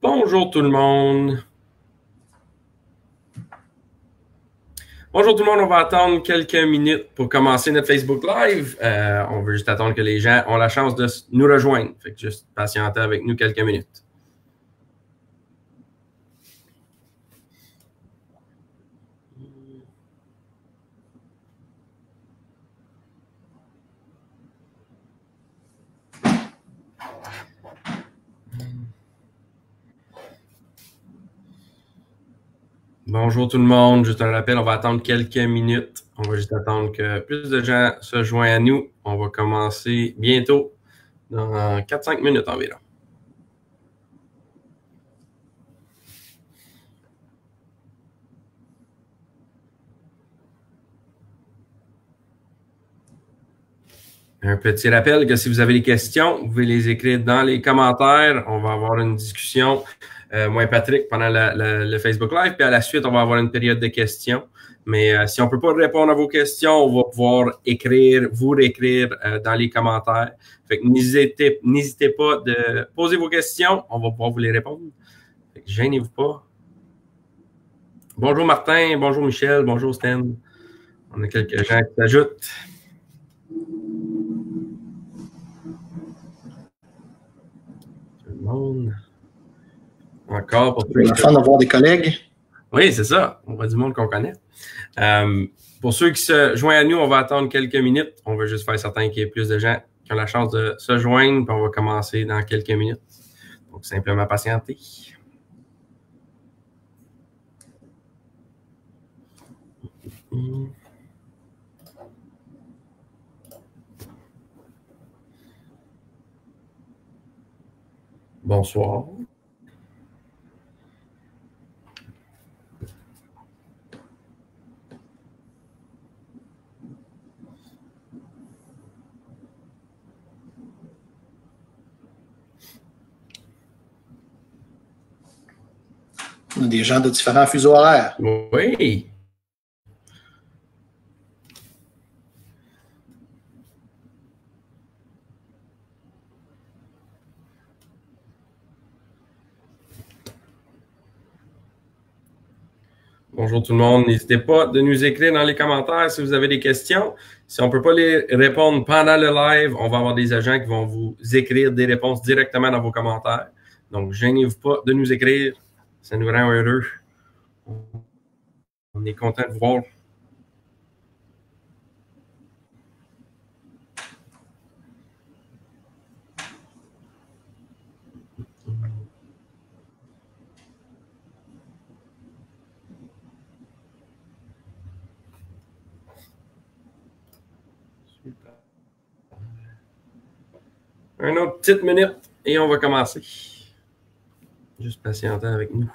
Bonjour tout le monde. Bonjour tout le monde, on va attendre quelques minutes pour commencer notre Facebook Live. On veut juste attendre que les gens ont la chance de nous rejoindre. Fait que juste patienter avec nous quelques minutes. Bonjour tout le monde, juste un rappel, on va attendre quelques minutes. On va juste attendre que plus de gens se joignent à nous. On va commencer bientôt, dans 4-5 minutes environ. Un petit rappel que si vous avez des questions, vous pouvez les écrire dans les commentaires. On va avoir une discussion, moi et Patrick, pendant le Facebook Live. Puis à la suite, on va avoir une période de questions. Mais si on ne peut pas répondre à vos questions, on va pouvoir vous réécrire dans les commentaires. Fait que n'hésitez pas de poser vos questions. On va pouvoir vous les répondre. Fait que gênez-vous pas. Bonjour Martin, bonjour Michel, bonjour Stan. On a quelques gens qui s'ajoutent. Monde. Encore pour c'est fun d'avoir des collègues. Oui, c'est ça. On voit du monde qu'on connaît. Pour ceux qui se joignent à nous, on va attendre quelques minutes. On veut juste faire certain qu'il y ait plus de gens qui ont la chance de se joindre. Puis on va commencer dans quelques minutes. Donc, simplement patienter. Bonsoir. On a des gens de différents fuseaux horaires. Oui. Bonjour tout le monde. N'hésitez pas de nous écrire dans les commentaires si vous avez des questions. Si on ne peut pas les répondre pendant le live, on va avoir des agents qui vont vous écrire des réponses directement dans vos commentaires. Donc, gênez-vous pas de nous écrire. Ça nous rend heureux. On est content de vous voir. Une autre petite minute et on va commencer. Juste patienter avec nous.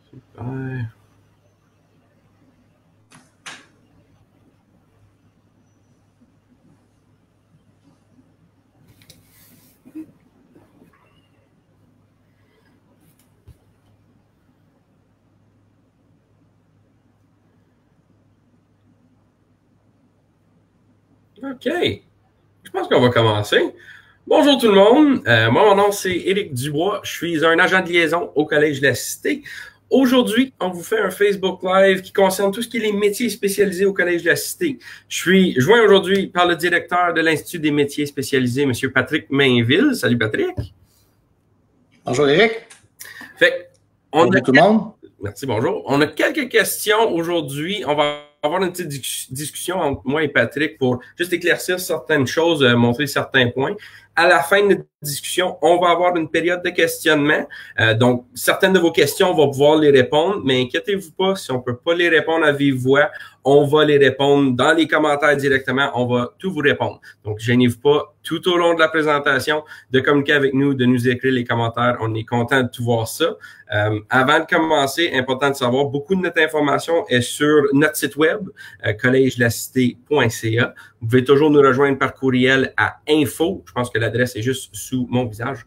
Super. OK. Je pense qu'on va commencer. Bonjour tout le monde. Moi, mon nom, c'est Éric Dubois. Je suis un agent de liaison au Collège de la Cité. Aujourd'hui, on vous fait un Facebook Live qui concerne tout ce qui est les métiers spécialisés au Collège de la Cité. Je suis joint aujourd'hui par le directeur de l'Institut des métiers spécialisés, M. Patrick Mainville. Salut Patrick. Bonjour Éric. Bonjour tout le monde. Merci, bonjour. On a quelques questions aujourd'hui. On va avoir une petite discussion entre moi et Patrick pour juste éclaircir certaines choses, montrer certains points. à la fin de notre discussion, on va avoir une période de questionnement. Donc, certaines de vos questions, on va pouvoir les répondre, mais inquiétez-vous pas, si on peut pas les répondre à vive voix, on va les répondre dans les commentaires directement. On va tout vous répondre. Donc, gênez-vous pas tout au long de la présentation de communiquer avec nous, de nous écrire les commentaires. On est content de tout voir ça. Avant de commencer, important de savoir, beaucoup de notre information est sur notre site web, collegelacité.ca. Vous pouvez toujours nous rejoindre par courriel à info. Je pense que l'adresse est juste sous mon visage.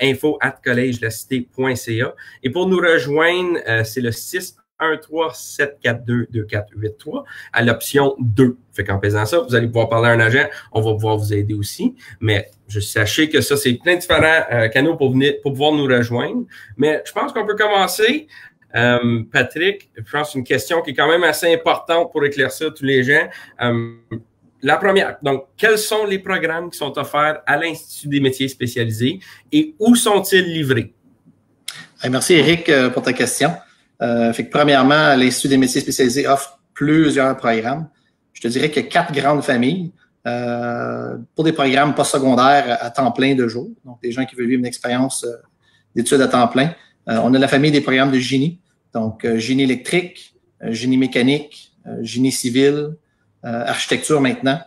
info@collegelacité.ca. Et pour nous rejoindre, c'est le 613-742-2483 à l'option 2. Fait qu'en faisant ça, vous allez pouvoir parler à un agent. On va pouvoir vous aider aussi. Mais sachez que ça, c'est plein de différents canaux pour pouvoir nous rejoindre. Mais je pense qu'on peut commencer. Patrick, je pense une question qui est quand même assez importante pour éclaircir tous les gens. La première, donc, quels sont les programmes qui sont offerts à l'Institut des métiers spécialisés et où sont-ils livrés? Merci, Éric, pour ta question. Fait que premièrement, l'Institut des métiers spécialisés offre plusieurs programmes. Je te dirais qu'il y a 4 grandes familles pour des programmes postsecondaires à temps plein de jour. Donc, des gens qui veulent vivre une expérience d'études à temps plein. On a la famille des programmes de génie. Donc, génie électrique, génie mécanique, génie civil, architecture maintenant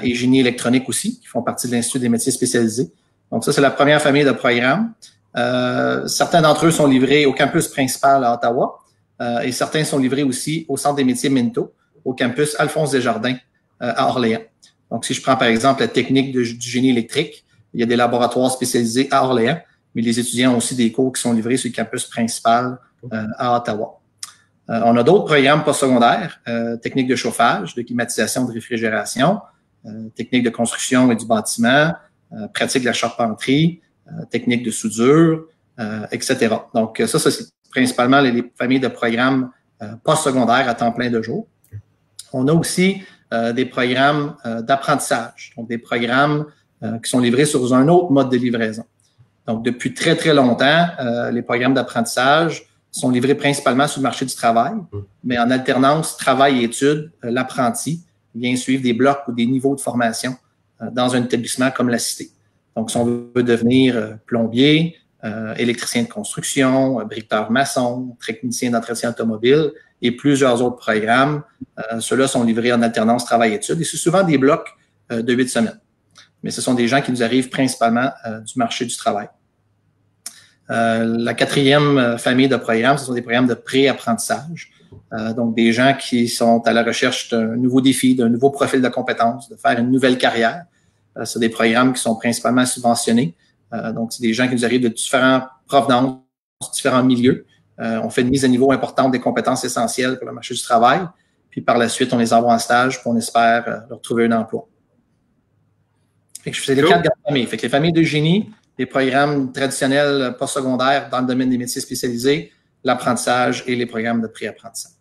et génie électronique aussi, qui font partie de l'Institut des métiers spécialisés. Donc, ça, c'est la première famille de programmes. Certains d'entre eux sont livrés au campus principal à Ottawa et certains sont livrés aussi au Centre des métiers Minto, au campus Alphonse Desjardins à Orléans. Donc, si je prends par exemple la technique du génie électrique, il y a des laboratoires spécialisés à Orléans, mais les étudiants ont aussi des cours qui sont livrés sur le campus principal à Ottawa. On a d'autres programmes postsecondaires, techniques de chauffage, de climatisation, de réfrigération, techniques de construction et du bâtiment, pratique de la charpenterie, techniques de soudure, etc. Donc, ça c'est principalement les familles de programmes postsecondaires à temps plein de jour. On a aussi des programmes d'apprentissage, donc des programmes qui sont livrés sur un autre mode de livraison. Donc, depuis très, très longtemps, les programmes d'apprentissage sont livrés principalement sur le marché du travail, mais en alternance travail et études, l'apprenti vient suivre des blocs ou des niveaux de formation dans un établissement comme la Cité. Donc, si on veut devenir plombier, électricien de construction, bricoleur maçon, technicien d'entretien automobile et plusieurs autres programmes, ceux-là sont livrés en alternance travail-études et c'est souvent des blocs de 8 semaines. Mais ce sont des gens qui nous arrivent principalement du marché du travail. La quatrième famille de programmes, ce sont des programmes de pré-apprentissage. Donc, des gens qui sont à la recherche d'un nouveau défi, d'un nouveau profil de compétences, de faire une nouvelle carrière. C'est des programmes qui sont principalement subventionnés. Donc, c'est des gens qui nous arrivent de différents provenances, différents milieux. On fait une mise à niveau importante des compétences essentielles pour le marché du travail. Puis, par la suite, on les envoie en stage puis on espère leur trouver un emploi. Fait que je faisais les 4 grandes familles. Fait que les familles de génie, les programmes traditionnels postsecondaires dans le domaine des métiers spécialisés, l'apprentissage et les programmes de pré-apprentissage.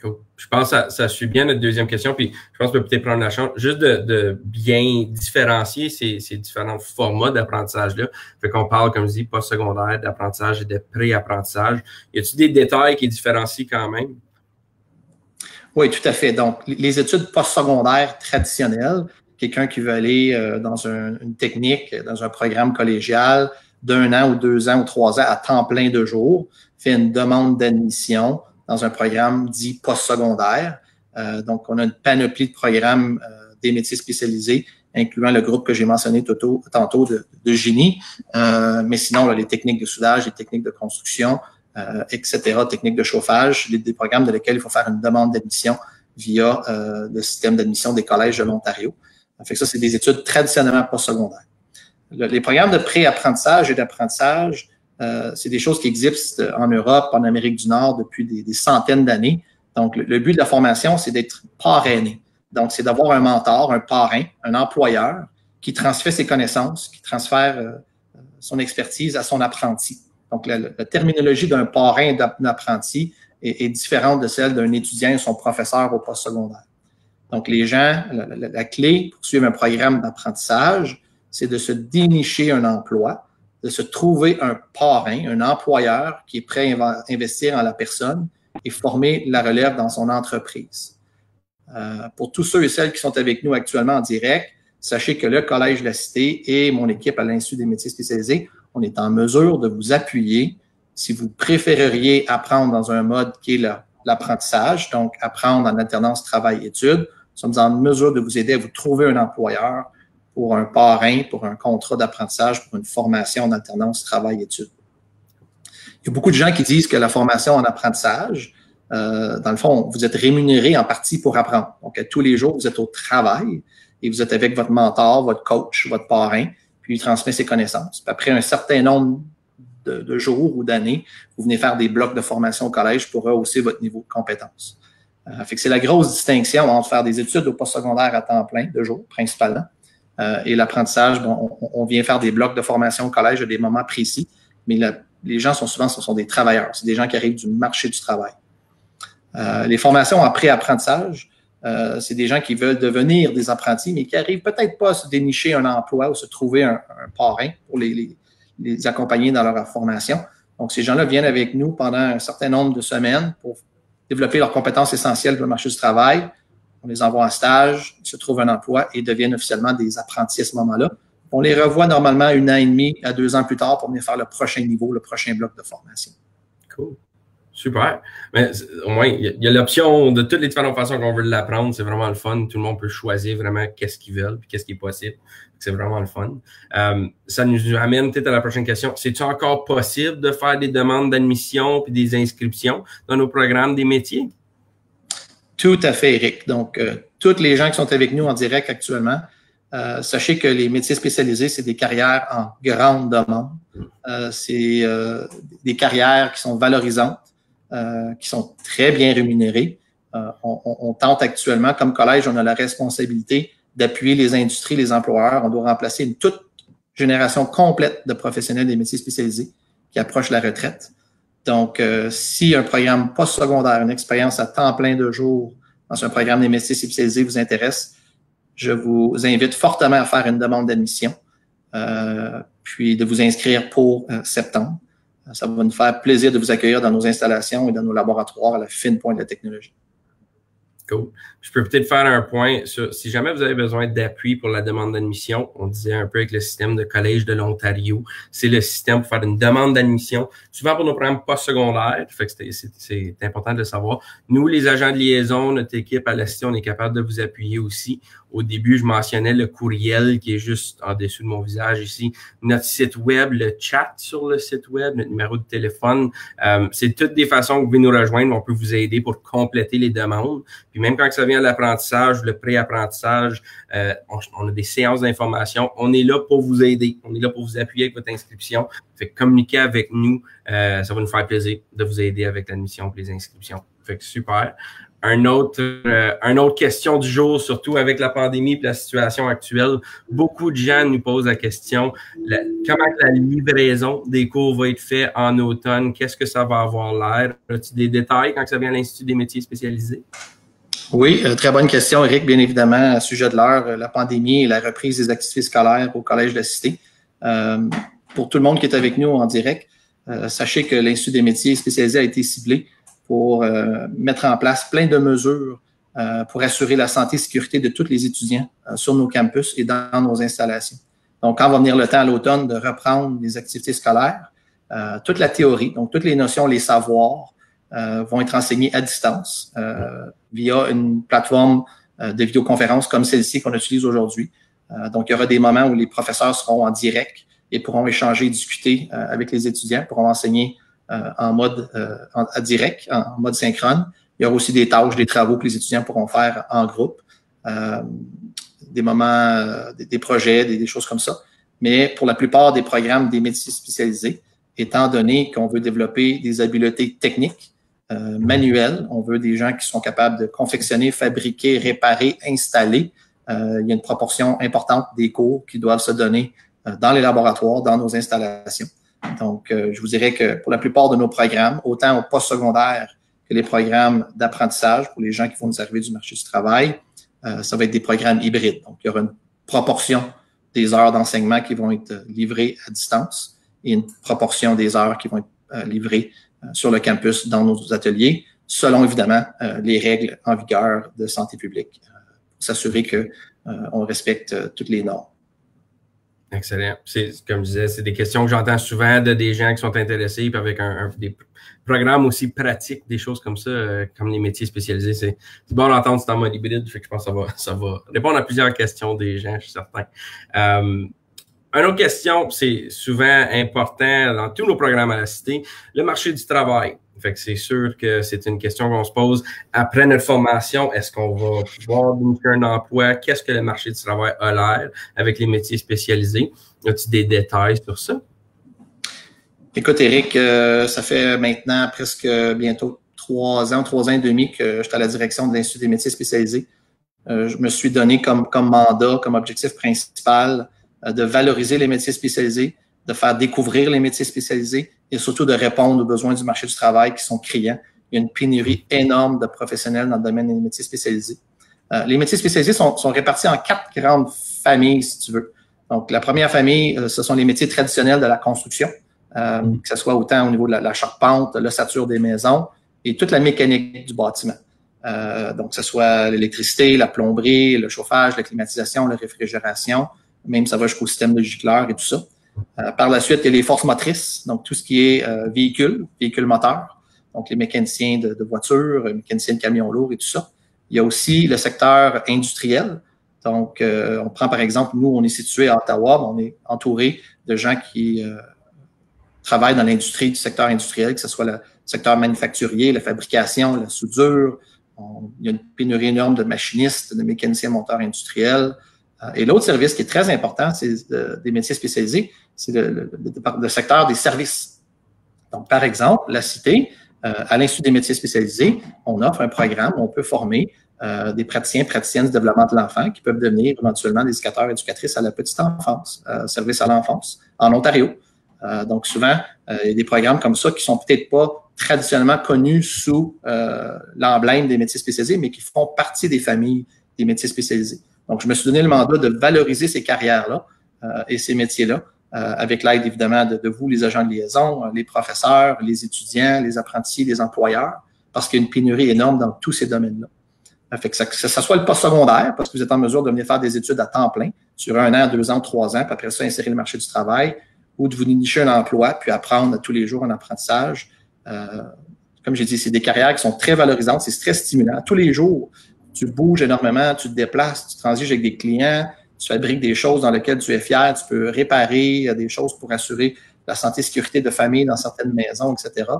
Cool. Je pense que ça suit bien notre deuxième question, puis je pense qu'on peut peut-être prendre la chance juste de bien différencier ces différents formats d'apprentissage-là. Fait qu'on parle, comme je dis, postsecondaire, d'apprentissage et de pré-apprentissage. Y a-t-il des détails qui différencient quand même? Oui, tout à fait. Donc, les études postsecondaires traditionnelles, quelqu'un qui veut aller dans une technique, dans un programme collégial d'1 an ou 2 ans ou 3 ans à temps plein de jour, fait une demande d'admission dans un programme dit postsecondaire. Donc, on a une panoplie de programmes des métiers spécialisés, incluant le groupe que j'ai mentionné tantôt de génie, mais sinon, là, les techniques de soudage, les techniques de construction, etc., techniques de chauffage, des programmes dans lesquels il faut faire une demande d'admission via le système d'admission des collèges de l'Ontario. Fait que ça, c'est des études traditionnellement postsecondaires. Les programmes de pré-apprentissage et d'apprentissage, c'est des choses qui existent en Europe, en Amérique du Nord depuis des centaines d'années. Donc, le but de la formation, c'est d'être parrainé. Donc, c'est d'avoir un mentor, un parrain, un employeur qui transfère ses connaissances, qui transfère son expertise à son apprenti. Donc, la terminologie d'un parrain d'un apprenti est différente de celle d'un étudiant ou son professeur au postsecondaire. Donc, les gens, la clé pour suivre un programme d'apprentissage, c'est de se dénicher un emploi, de se trouver un parrain, un employeur qui est prêt à investir en la personne et former la relève dans son entreprise. Pour tous ceux et celles qui sont avec nous actuellement en direct, sachez que le Collège de la Cité et mon équipe à l'Institut des métiers spécialisés, on est en mesure de vous appuyer si vous préféreriez apprendre dans un mode qui est l'apprentissage, donc apprendre en alternance travail-études. Nous sommes en mesure de vous aider à vous trouver un employeur pour un parrain, pour un contrat d'apprentissage, pour une formation en alternance travail-études. Il y a beaucoup de gens qui disent que la formation en apprentissage, dans le fond, vous êtes rémunéré en partie pour apprendre. Donc, tous les jours, vous êtes au travail et vous êtes avec votre mentor, votre coach, votre parrain, puis il transmet ses connaissances. Puis après un certain nombre de jours ou d'années, vous venez faire des blocs de formation au collège pour rehausser votre niveau de compétence. Fait que c'est la grosse distinction entre faire des études au postsecondaire à temps plein, 2 jours principalement, et l'apprentissage. Bon, on vient faire des blocs de formation au collège à des moments précis, mais les gens ce sont des travailleurs. C'est des gens qui arrivent du marché du travail. Les formations en pré-apprentissage, c'est des gens qui veulent devenir des apprentis, mais qui arrivent peut-être pas à se dénicher un emploi ou se trouver un parrain pour les accompagner dans leur formation. Donc, ces gens-là viennent avec nous pendant un certain nombre de semaines pour développer leurs compétences essentielles pour le marché du travail. On les envoie en stage, ils se trouvent un emploi et deviennent officiellement des apprentis à ce moment-là. On les revoit normalement 1 an et demi à 2 ans plus tard pour venir faire le prochain niveau, le prochain bloc de formation. Cool. Super. Mais au moins, il y a l'option de toutes les différentes façons qu'on veut l'apprendre. C'est vraiment le fun. Tout le monde peut choisir vraiment qu'est-ce qu'ils veulent et qu'est-ce qui est possible. C'est vraiment le fun. Ça nous amène peut-être à la prochaine question. C'est-tu encore possible de faire des demandes d'admission et des inscriptions dans nos programmes des métiers? Tout à fait, Eric. Donc, toutes les gens qui sont avec nous en direct actuellement, sachez que les métiers spécialisés, c'est des carrières en grande demande. C'est des carrières qui sont valorisantes, qui sont très bien rémunérées. On tente actuellement, comme collège, on a la responsabilité d'appuyer les industries, les employeurs. On doit remplacer une toute génération complète de professionnels des métiers spécialisés qui approchent la retraite. Donc, si un programme postsecondaire, une expérience à temps plein de jours dans un programme des métiers spécialisés vous intéresse, je vous invite fortement à faire une demande d'admission, puis de vous inscrire pour septembre. Ça va nous faire plaisir de vous accueillir dans nos installations et dans nos laboratoires à la fine pointe de la technologie. Cool. Je peux peut-être faire un point sur, si jamais vous avez besoin d'appui pour la demande d'admission, on disait un peu avec le système de Collège de l'Ontario, c'est le système pour faire une demande d'admission, souvent pour nos programmes postsecondaires, fait que c'est important de le savoir. Nous, les agents de liaison, notre équipe à la Cité, on est capable de vous appuyer aussi. Au début, je mentionnais le courriel qui est juste en dessous de mon visage ici, notre site web, le chat sur le site web, notre numéro de téléphone. C'est toutes des façons que vous pouvez nous rejoindre. On peut vous aider pour compléter les demandes. Puis même quand ça vient à l'apprentissage, le pré-apprentissage, on a des séances d'information. On est là pour vous aider. On est là pour vous appuyer avec votre inscription. Fait que communiquer avec nous, ça va nous faire plaisir de vous aider avec l'admission et les inscriptions. Fait que super. Une autre question du jour, surtout avec la pandémie et la situation actuelle. Beaucoup de gens nous posent la question, comment la livraison des cours va être faite en automne? Qu'est-ce que ça va avoir l'air? As-tu des détails quand ça vient à l'Institut des métiers spécialisés? Oui, très bonne question, Eric. Bien évidemment, à sujet de l'heure, la pandémie et la reprise des activités scolaires au Collège de la Cité. Pour tout le monde qui est avec nous en direct, sachez que l'Institut des métiers spécialisés a été ciblé pour mettre en place plein de mesures pour assurer la santé et la sécurité de tous les étudiants sur nos campus et dans nos installations. Donc, quand va venir le temps à l'automne de reprendre les activités scolaires, toute la théorie, donc toutes les notions, les savoirs vont être enseignés à distance via une plateforme de vidéoconférence comme celle-ci qu'on utilise aujourd'hui. Donc, il y aura des moments où les professeurs seront en direct et pourront échanger et discuter avec les étudiants, pourront enseigner en mode direct, en mode synchrone. Il y aura aussi des tâches, des travaux que les étudiants pourront faire en groupe, des moments, des projets, des choses comme ça. Mais pour la plupart des programmes des métiers spécialisés, étant donné qu'on veut développer des habiletés techniques, manuelles, on veut des gens qui sont capables de confectionner, fabriquer, réparer, installer. Il y a une proportion importante des cours qui doivent se donner dans les laboratoires, dans nos installations. Donc, je vous dirais que pour la plupart de nos programmes, autant au postsecondaire que les programmes d'apprentissage pour les gens qui vont nous arriver du marché du travail, ça va être des programmes hybrides. Donc, il y aura une proportion des heures d'enseignement qui vont être livrées à distance et une proportion des heures qui vont être livrées sur le campus dans nos ateliers, selon évidemment les règles en vigueur de santé publique, pour s'assurer que on respecte toutes les normes. Excellent. Comme je disais, c'est des questions que j'entends souvent de des gens qui sont intéressés, puis avec des programmes aussi pratiques, des choses comme ça, comme les métiers spécialisés. C'est bon d'entendre, c'est en mode hybride, fait que je pense que ça va répondre à plusieurs questions des gens, je suis certain. Une autre question, c'est souvent important dans tous nos programmes à la Cité, le marché du travail. Fait que c'est sûr que c'est une question qu'on se pose après notre formation. Est-ce qu'on va pouvoir dénicher un emploi? Qu'est-ce que le marché du travail a l'air avec les métiers spécialisés? As-tu des détails sur ça? Écoute, Éric, ça fait maintenant presque bientôt 3 ans et demi que je suis à la direction de l'Institut des métiers spécialisés. Je me suis donné comme mandat, comme objectif principal de valoriser les métiers spécialisés, de faire découvrir les métiers spécialisés et surtout de répondre aux besoins du marché du travail qui sont criants. Il y a une pénurie énorme de professionnels dans le domaine des métiers spécialisés. Les métiers spécialisés sont répartis en 4 grandes familles, si tu veux. Donc, la première famille, ce sont les métiers traditionnels de la construction, que ce soit autant au niveau de la charpente, l'ossature des maisons et toute la mécanique du bâtiment. Donc, que ce soit l'électricité, la plomberie, le chauffage, la climatisation, la réfrigération, même ça va jusqu'au système de gicleurs et tout ça. Par la suite, il y a les forces motrices, donc tout ce qui est véhicules moteurs, donc les mécaniciens de voitures, mécaniciens de camions lourds et tout ça. Il y a aussi le secteur industriel. Donc, on prend par exemple, nous, on est situé à Ottawa, mais on est entouré de gens qui travaillent dans l'industrie du secteur industriel, que ce soit le secteur manufacturier, la fabrication, la soudure. Il y a une pénurie énorme de machinistes, de mécaniciens monteurs industriels. Et l'autre service qui est très important, c'est des métiers spécialisés, c'est le secteur des services. Donc, par exemple, la Cité, à l'Institut des métiers spécialisés, on offre un programme où on peut former des praticiennes du développement de l'enfant qui peuvent devenir éventuellement des éducateurs, éducatrices à la petite enfance, service à l'enfance, en Ontario. Donc, souvent, il y a des programmes comme ça qui sont peut-être pas traditionnellement connus sous l'emblème des métiers spécialisés, mais qui font partie des familles des métiers spécialisés. Donc, je me suis donné le mandat de valoriser ces carrières-là et ces métiers-là, avec l'aide évidemment de vous, les agents de liaison, les professeurs, les étudiants, les apprentis, les employeurs, parce qu'il y a une pénurie énorme dans tous ces domaines-là. Fait que ça soit le post-secondaire, parce que vous êtes en mesure de venir faire des études à temps plein, sur 1 an, 2 ans, 3 ans, puis après ça, insérer le marché du travail, ou de vous nicher un emploi, puis apprendre tous les jours un apprentissage. Comme j'ai dit, c'est des carrières qui sont très valorisantes, c'est très stimulant. Tous les jours, tu bouges énormément, tu te déplaces, tu transiges avec des clients, tu fabriques des choses dans lesquelles tu es fier, tu peux réparer des choses pour assurer la santé et sécurité de famille dans certaines maisons, etc.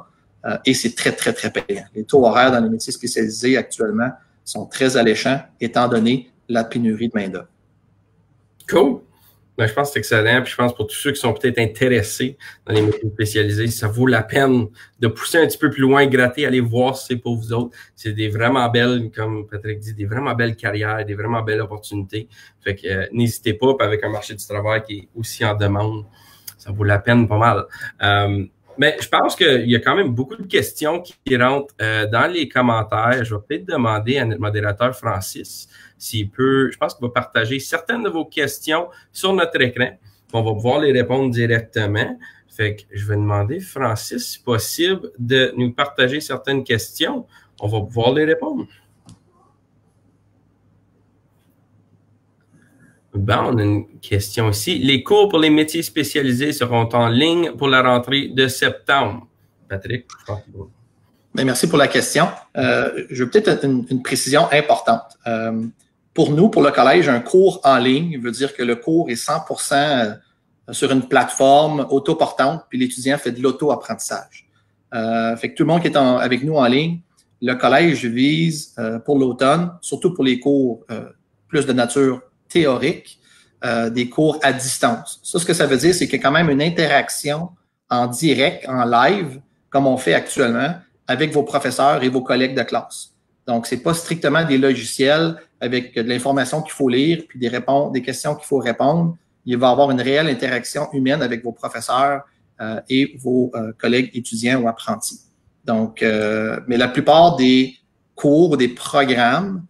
Et c'est très, très, très payant. Les taux horaires dans les métiers spécialisés actuellement sont très alléchants, étant donné la pénurie de main-d'œuvre. Cool. Ben, je pense que c'est excellent. Puis je pense pour tous ceux qui sont peut-être intéressés dans les métiers spécialisés, ça vaut la peine de pousser un petit peu plus loin, gratter, aller voir si c'est pour vous autres. C'est des vraiment belles, comme Patrick dit, des vraiment belles carrières, des vraiment belles opportunités. Fait que n'hésitez pas, puis avec un marché du travail qui est aussi en demande, ça vaut la peine pas mal. Mais je pense qu'il y a quand même beaucoup de questions qui rentrent dans les commentaires. Je vais peut-être demander à notre modérateur Francis s'il peut, je pense qu'il va partager certaines de vos questions sur notre écran. On va pouvoir les répondre directement. Fait que je vais demander, Francis, si possible, de nous partager certaines questions. On va pouvoir les répondre. Bon, on a une question ici. Les cours pour les métiers spécialisés seront en ligne pour la rentrée de septembre. Patrick, je pense que... Bien, merci pour la question. Je veux peut-être une précision importante. Pour nous, pour le collège, un cours en ligne veut dire que le cours est 100% sur une plateforme autoportante, puis l'étudiant fait de l'auto-apprentissage. Fait que tout le monde qui est avec nous en ligne, le collège vise pour l'automne, surtout pour les cours plus de nature théorique, des cours à distance. Ça, ce que ça veut dire, c'est qu'il y a quand même une interaction en direct, en live, comme on fait actuellement, avec vos professeurs et vos collègues de classe. Donc, c'est pas strictement des logiciels avec de l'information qu'il faut lire, puis des questions qu'il faut répondre. Il va y avoir une réelle interaction humaine avec vos professeurs et vos collègues étudiants ou apprentis. Donc, mais la plupart des cours ou des programmes,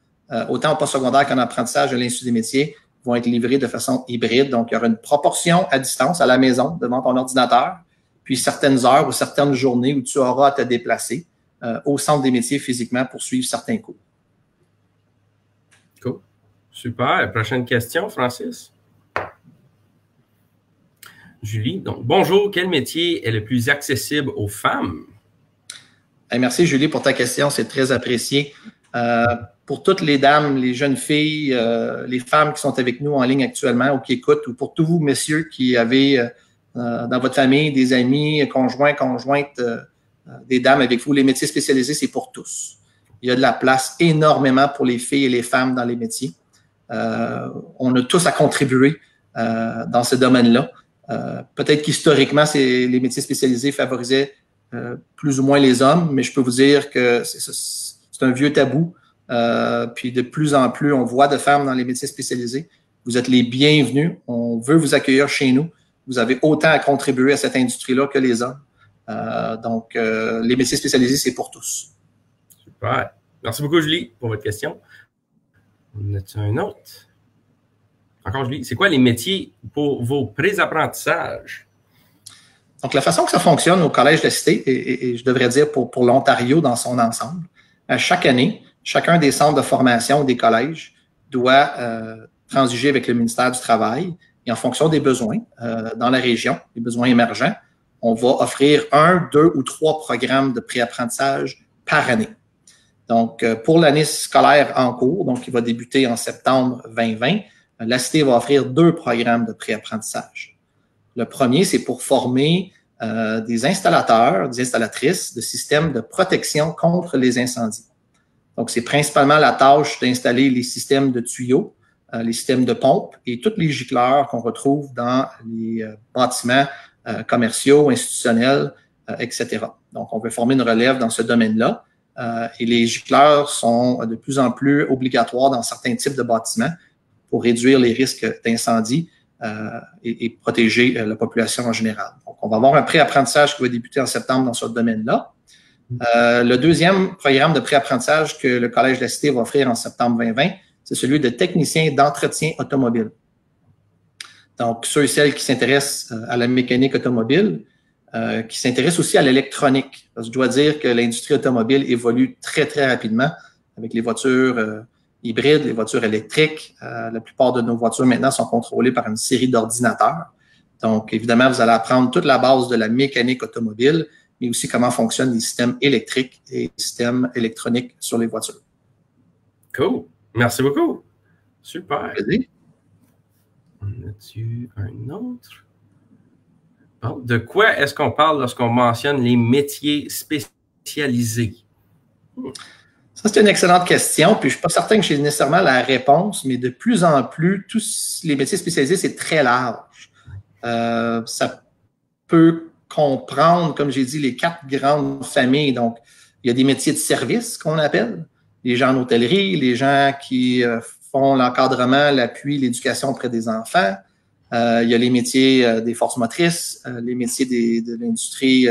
autant au postsecondaire qu'en apprentissage de l'Institut des métiers, vont être livrés de façon hybride. Donc, il y aura une proportion à distance, à la maison, devant ton ordinateur, puis certaines heures ou certaines journées où tu auras à te déplacer au centre des métiers physiquement pour suivre certains cours. Cool. Super. Prochaine question, Francis. Julie, donc, bonjour. Quel métier est le plus accessible aux femmes? Merci, Julie, pour ta question. C'est très apprécié. Pour toutes les dames, les jeunes filles, les femmes qui sont avec nous en ligne actuellement ou qui écoutent, ou pour tous vous, messieurs, qui avez dans votre famille des amis, conjoints, conjointes, des dames avec vous, les métiers spécialisés, c'est pour tous. Il y a de la place énormément pour les filles et les femmes dans les métiers. On a tous à contribuer dans ce domaine-là. Peut-être qu'historiquement, les métiers spécialisés favorisaient plus ou moins les hommes, mais je peux vous dire que c'est un vieux tabou. Puis de plus en plus, on voit de femmes dans les métiers spécialisés. Vous êtes les bienvenus. On veut vous accueillir chez nous. Vous avez autant à contribuer à cette industrie-là que les hommes. Donc, les métiers spécialisés, c'est pour tous. Super. Merci beaucoup, Julie, pour votre question. On a-t-il un autre? Encore, Julie, c'est quoi les métiers pour vos pré-apprentissages? Donc, la façon que ça fonctionne au Collège de la Cité, et je devrais dire pour l'Ontario dans son ensemble, chaque année, chacun des centres de formation des collèges doit transiger avec le ministère du Travail et en fonction des besoins dans la région, les besoins émergents, on va offrir 1, 2 ou 3 programmes de pré-apprentissage par année. Donc, pour l'année scolaire en cours, donc qui va débuter en septembre 2020, la Cité va offrir 2 programmes de pré-apprentissage. Le premier, c'est pour former des installateurs, des installatrices de systèmes de protection contre les incendies. Donc, c'est principalement la tâche d'installer les systèmes de tuyaux, les systèmes de pompes et tous les gicleurs qu'on retrouve dans les bâtiments commerciaux, institutionnels, etc. Donc, on veut former une relève dans ce domaine-là. Et les gicleurs sont de plus en plus obligatoires dans certains types de bâtiments pour réduire les risques d'incendie et protéger la population en général. Donc, on va avoir un pré-apprentissage qui va débuter en septembre dans ce domaine-là. Le deuxième programme de pré-apprentissage que le Collège de la Cité va offrir en septembre 2020, c'est celui de technicien d'entretien automobile. Donc, ceux et celles qui s'intéressent à la mécanique automobile, qui s'intéressent aussi à l'électronique. Parce que je dois dire que l'industrie automobile évolue très, très rapidement avec les voitures hybrides, les voitures électriques. La plupart de nos voitures maintenant sont contrôlées par une série d'ordinateurs. Donc, évidemment, vous allez apprendre toute la base de la mécanique automobile, mais aussi comment fonctionnent les systèmes électriques et les systèmes électroniques sur les voitures. Cool. Merci beaucoup. Super. Vas-y. On a-tu un autre? Bon, de quoi est-ce qu'on parle lorsqu'on mentionne les métiers spécialisés? Ça, c'est une excellente question. Puis, je ne suis pas certain que j'ai nécessairement la réponse, mais de plus en plus, tous les métiers spécialisés, c'est très large. Ça peut comprendre, comme j'ai dit, les 4 grandes familles. Donc, il y a des métiers de service qu'on appelle, les gens en hôtellerie, les gens qui font l'encadrement, l'appui, l'éducation auprès des enfants. Il y a les métiers des forces motrices, les métiers de l'industrie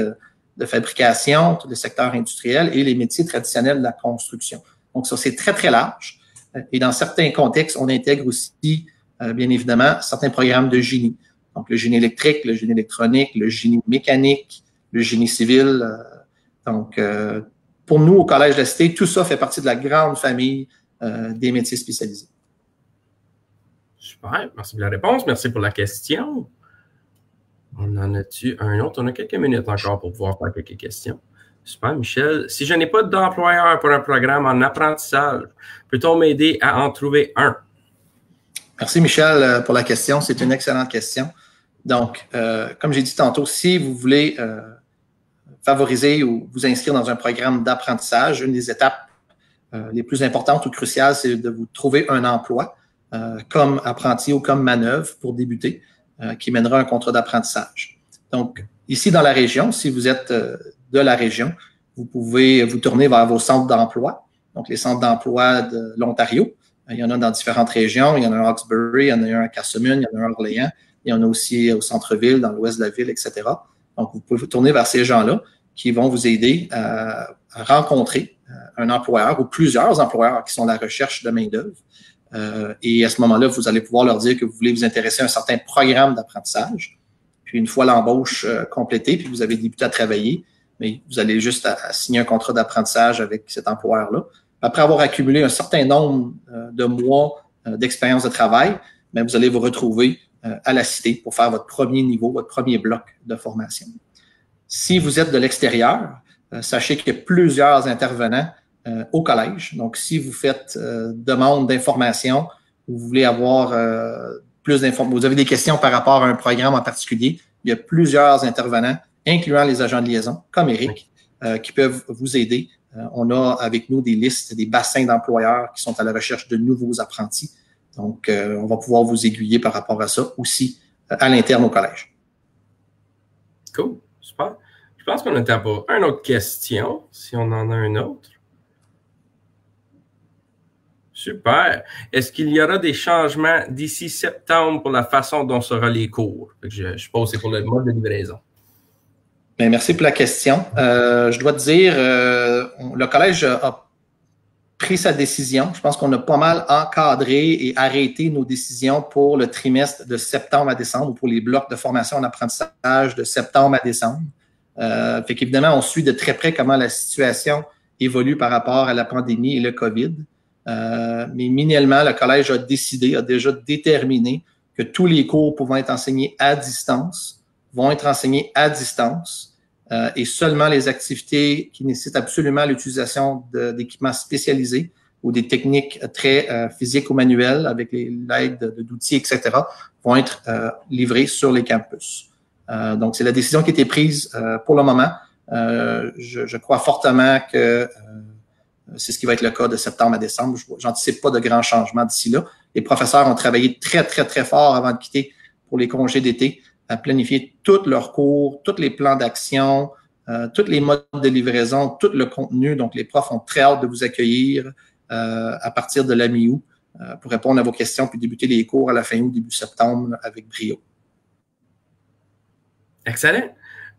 de fabrication, tout le secteur industriel et les métiers traditionnels de la construction. Donc, ça, c'est très, très large. Et dans certains contextes, on intègre aussi, bien évidemment, certains programmes de génie. Donc, le génie électrique, le génie électronique, le génie mécanique, le génie civil. Donc, pour nous, au Collège de la Cité, tout ça fait partie de la grande famille des métiers spécialisés. Super, merci pour la réponse. Merci pour la question. On en a-tu un autre? On a quelques minutes encore pour pouvoir faire quelques questions. Super, Michel. Si je n'ai pas d'employeur pour un programme en apprentissage, peut-on m'aider à en trouver un? Merci, Michel, pour la question. C'est une excellente question. Donc, comme j'ai dit tantôt, si vous voulez favoriser ou vous inscrire dans un programme d'apprentissage, une des étapes les plus importantes ou cruciales, c'est de vous trouver un emploi comme apprenti ou comme manœuvre pour débuter, qui mènera un contrat d'apprentissage. Donc, ici dans la région, si vous êtes de la région, vous pouvez vous tourner vers vos centres d'emploi. Donc, les centres d'emploi de l'Ontario, il y en a dans différentes régions. Il y en a un à Hawkesbury, il y en a un à Casselman, il y en a un à Orléans, il y en a aussi au centre-ville, dans l'ouest de la ville, etc. Donc, vous pouvez vous tourner vers ces gens-là qui vont vous aider à rencontrer un employeur ou plusieurs employeurs qui sont à la recherche de main-d'œuvre. Et à ce moment-là, vous allez pouvoir leur dire que vous voulez vous intéresser à un certain programme d'apprentissage. Puis une fois l'embauche complétée, puis vous avez débuté à travailler, mais vous allez juste à signer un contrat d'apprentissage avec cet employeur-là. Après avoir accumulé un certain nombre de mois d'expérience de travail, mais vous allez vous retrouver à la Cité pour faire votre premier niveau, votre premier bloc de formation. Si vous êtes de l'extérieur, sachez qu'il y a plusieurs intervenants au collège. Donc, si vous faites demande d'information, vous voulez avoir plus d'informations, vous avez des questions par rapport à un programme en particulier, il y a plusieurs intervenants, incluant les agents de liaison, comme Eric, qui peuvent vous aider. On a avec nous des listes, des bassins d'employeurs qui sont à la recherche de nouveaux apprentis. Donc, on va pouvoir vous aiguiller par rapport à ça aussi à l'interne au collège. Cool, super. Je pense qu'on était pour une autre question, si on en a une autre. Super. Est-ce qu'il y aura des changements d'ici septembre pour la façon dont seront les cours? Je suppose que c'est pour le mode de livraison. Bien, merci pour la question. Je dois te dire, le collège a pris sa décision. Je pense qu'on a pas mal encadré et arrêté nos décisions pour le trimestre de septembre à décembre ou pour les blocs de formation en apprentissage de septembre à décembre. Fait qu'évidemment, on suit de très près comment la situation évolue par rapport à la pandémie et le COVID. Mais miniellement, le collège a déjà déterminé que tous les cours pouvant être enseignés à distance vont être enseignés à distance et seulement les activités qui nécessitent absolument l'utilisation d'équipements spécialisés ou des techniques très physiques ou manuelles avec l'aide d'outils, etc., vont être livrées sur les campus. Donc, c'est la décision qui a été prise pour le moment. Je crois fortement que c'est ce qui va être le cas de septembre à décembre. Je n'anticipe pas de grands changements d'ici là. Les professeurs ont travaillé très, très, très fort avant de quitter pour les congés d'été à planifier tous leurs cours, tous les plans d'action, tous les modes de livraison, tout le contenu. Donc, les profs ont très hâte de vous accueillir à partir de la mi-août pour répondre à vos questions puis débuter les cours à la fin août, début septembre avec brio. Excellent.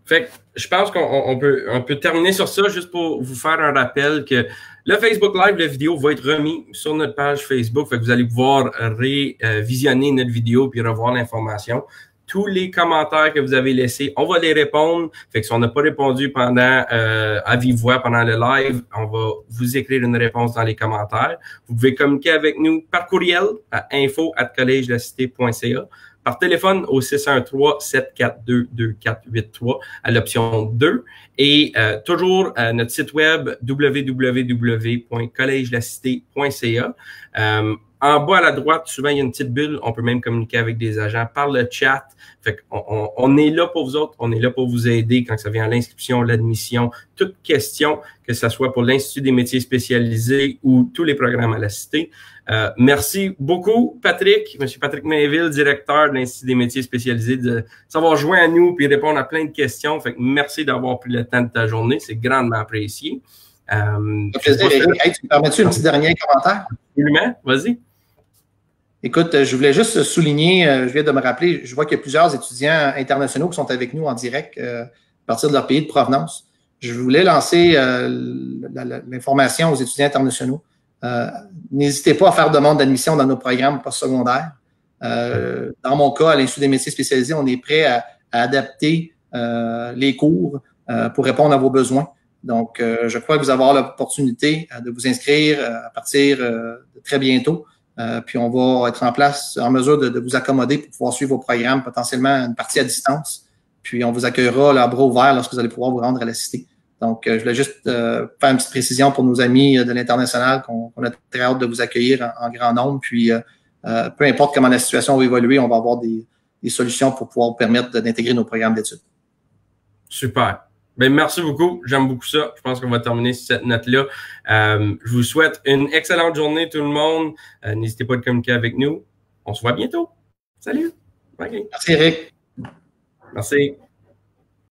Fait que je pense qu'on peut terminer sur ça juste pour vous faire un rappel que le Facebook Live, la vidéo va être remis sur notre page Facebook. Fait que vous allez pouvoir révisionner notre vidéo puis revoir l'information. Tous les commentaires que vous avez laissés, on va les répondre. Fait que si on n'a pas répondu pendant à vive voix pendant le live, on va vous écrire une réponse dans les commentaires. Vous pouvez communiquer avec nous par courriel à info@collegelacité.ca. Par téléphone au 613-742-2483 à l'option 2 et toujours notre site web www.collegelacité.ca. En bas à la droite, souvent, il y a une petite bulle. On peut même communiquer avec des agents par le chat. Fait qu'on est là pour vous autres. On est là pour vous aider quand ça vient à l'inscription, l'admission, toute question, que ce soit pour l'Institut des métiers spécialisés ou tous les programmes à la Cité. Merci beaucoup, Patrick, M. Patrick Mainville, directeur de l'Institut des métiers spécialisés, de s'avoir joint à nous et répondre à plein de questions. Fait que merci d'avoir pris le temps de ta journée. C'est grandement apprécié. Plaisir, Eric. Hey, tu me permets-tu un petit dernier commentaire? Absolument. Vas-y. Écoute, je voulais juste souligner, je viens de me rappeler, je vois qu'il y a plusieurs étudiants internationaux qui sont avec nous en direct à partir de leur pays de provenance. Je voulais lancer l'information aux étudiants internationaux. N'hésitez pas à faire demande d'admission dans nos programmes postsecondaires. Dans mon cas, à l'Institut des métiers spécialisés, on est prêt à adapter les cours pour répondre à vos besoins. Donc, je crois que vous allez avoir l'opportunité de vous inscrire à partir de très bientôt. Puis on va être en mesure de vous accommoder pour pouvoir suivre vos programmes, potentiellement une partie à distance. Puis on vous accueillera à bras ouverts lorsque vous allez pouvoir vous rendre à la Cité. Donc, je voulais juste faire une petite précision pour nos amis de l'international qu'on a très hâte de vous accueillir en grand nombre. Puis, peu importe comment la situation va évoluer, on va avoir des solutions pour pouvoir permettre d'intégrer nos programmes d'études. Super. Ben, merci beaucoup. J'aime beaucoup ça. Je pense qu'on va terminer sur cette note-là. Je vous souhaite une excellente journée, tout le monde. N'hésitez pas à communiquer avec nous. On se voit bientôt. Salut. Okay. Merci, Eric. Merci.